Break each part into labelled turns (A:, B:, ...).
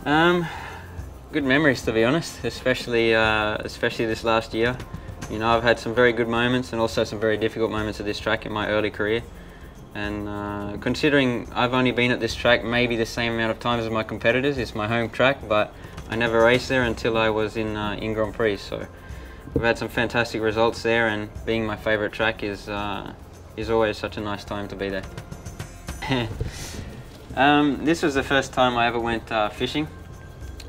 A: Um, Good memories, to be honest, especially this last year. You know, I've had some very good moments and also some very difficult moments at this track in my early career. And considering I've only been at this track maybe the same amount of times as my competitors, it's my home track, but I never raced there until I was in Grand Prix. So we've had some fantastic results there, and being my favourite track is always such a nice time to be there. This was the first time I ever went fishing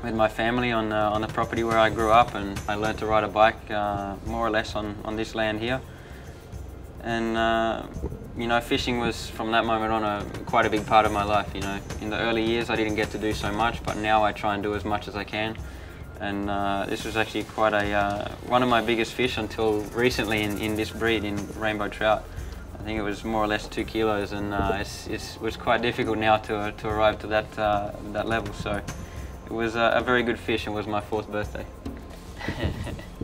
A: with my family on the property where I grew up, and I learned to ride a bike more or less on this land here. And you know, fishing was from that moment on quite a big part of my life. You know, in the early years I didn't get to do so much, but now I try and do as much as I can. And this was actually quite one of my biggest fish until recently in this breed, in rainbow trout. I think it was more or less 2 kilos, and it was quite difficult now to arrive to that level. So it was a very good fish, and was my 4th birthday.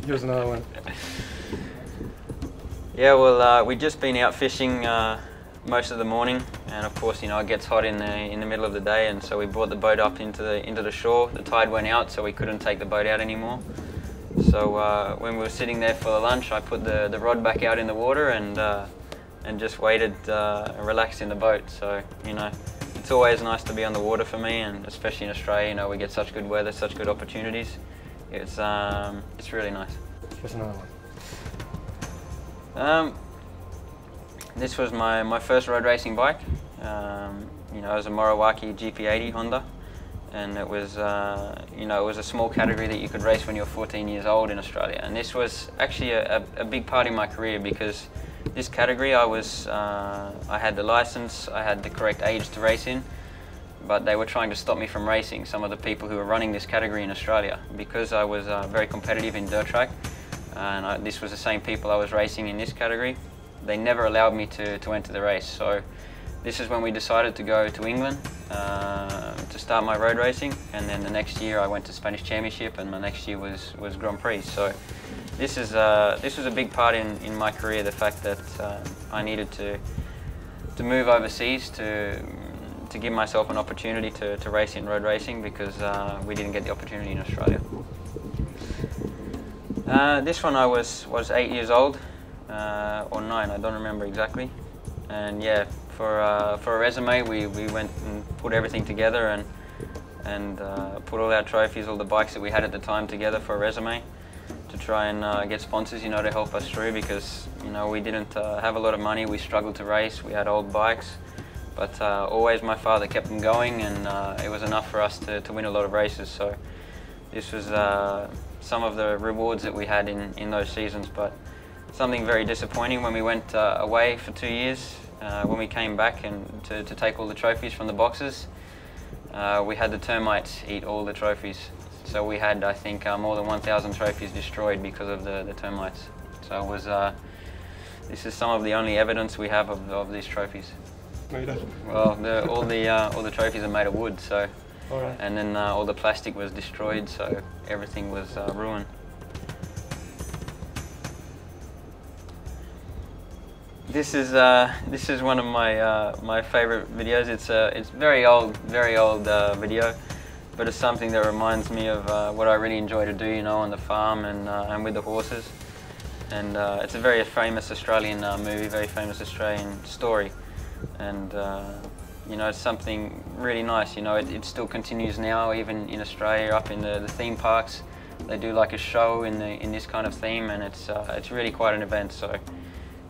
B: Here's another one.
A: Yeah, well, we'd just been out fishing most of the morning, and of course, you know, it gets hot in the middle of the day, and so we brought the boat up into the shore. The tide went out, so we couldn't take the boat out anymore. So when we were sitting there for the lunch, I put the rod back out in the water and just waited and relaxed in the boat. So, you know, it's always nice to be on the water for me, and especially in Australia, you know, we get such good weather, such good opportunities. It's really nice.
B: Here's another one.
A: This was my first road racing bike. You know, it was a Morawaki GP80 Honda, and it was you know, it was a small category that you could race when you were 14 years old in Australia. And this was actually a big part in my career, because this category I had the license, I had the correct age to race in, but they were trying to stop me from racing, some of the people who were running this category in Australia, because I was very competitive in dirt track. And this was the same people I was racing in this category. They never allowed me to enter the race. So this is when we decided to go to England to start my road racing. And then the next year I went to Spanish Championship, and my next year was Grand Prix. So this was a big part in my career, the fact that I needed to move overseas to give myself an opportunity to race in road racing, because we didn't get the opportunity in Australia. This one I was 8 years old, or 9, I don't remember exactly. And yeah, for a resume, we went and put everything together and put all our trophies, all the bikes that we had at the time together for a resume, to try and get sponsors, you know, to help us through, because, you know, we didn't have a lot of money, we struggled to race, we had old bikes, but always my father kept them going, and it was enough for us to win a lot of races. So this was some of the rewards that we had in those seasons, but something very disappointing when we went away for 2 years. When we came back and to take all the trophies from the boxes, we had the termites eat all the trophies. So we had, I think, more than 1,000 trophies destroyed because of the termites. So it was, this is some of the only evidence we have of these trophies.
B: No, you don't.
A: Well, all the trophies are made of wood, so.
B: All right.
A: And then all the plastic was destroyed, so everything was ruined. This is one of my favorite videos. It's very old video, but it's something that reminds me of what I really enjoy to do, you know, on the farm and with the horses. And it's a very famous Australian movie, very famous Australian story, and you know, it's something really nice. You know, it still continues now, even in Australia, up in the theme parks. They do like a show in this kind of theme, and it's really quite an event. So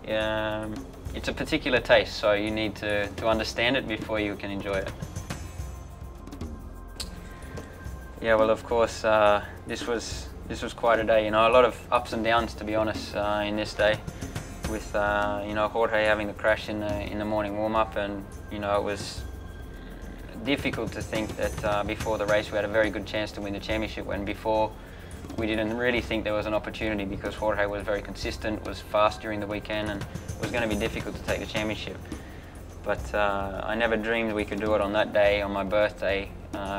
A: it's a particular taste, so you need to understand it before you can enjoy it. Yeah, well, of course, this was quite a day. You know, a lot of ups and downs, to be honest, in this day, with you know, Jorge having the crash in the morning warm-up, and you know, it was difficult to think that before the race we had a very good chance to win the championship, when before we didn't really think there was an opportunity, because Jorge was very consistent, was fast during the weekend, and it was going to be difficult to take the championship. But I never dreamed we could do it on that day, on my birthday,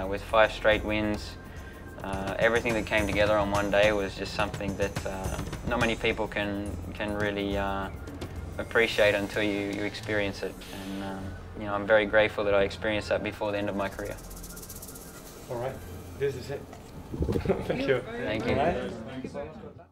A: with 5 straight wins. Everything that came together on one day was just something that not many people can really appreciate until you experience it. And you know, I'm very grateful that I experienced that before the end of my career.
B: All right. This is it. Thank you.
A: Thank you.
B: All right.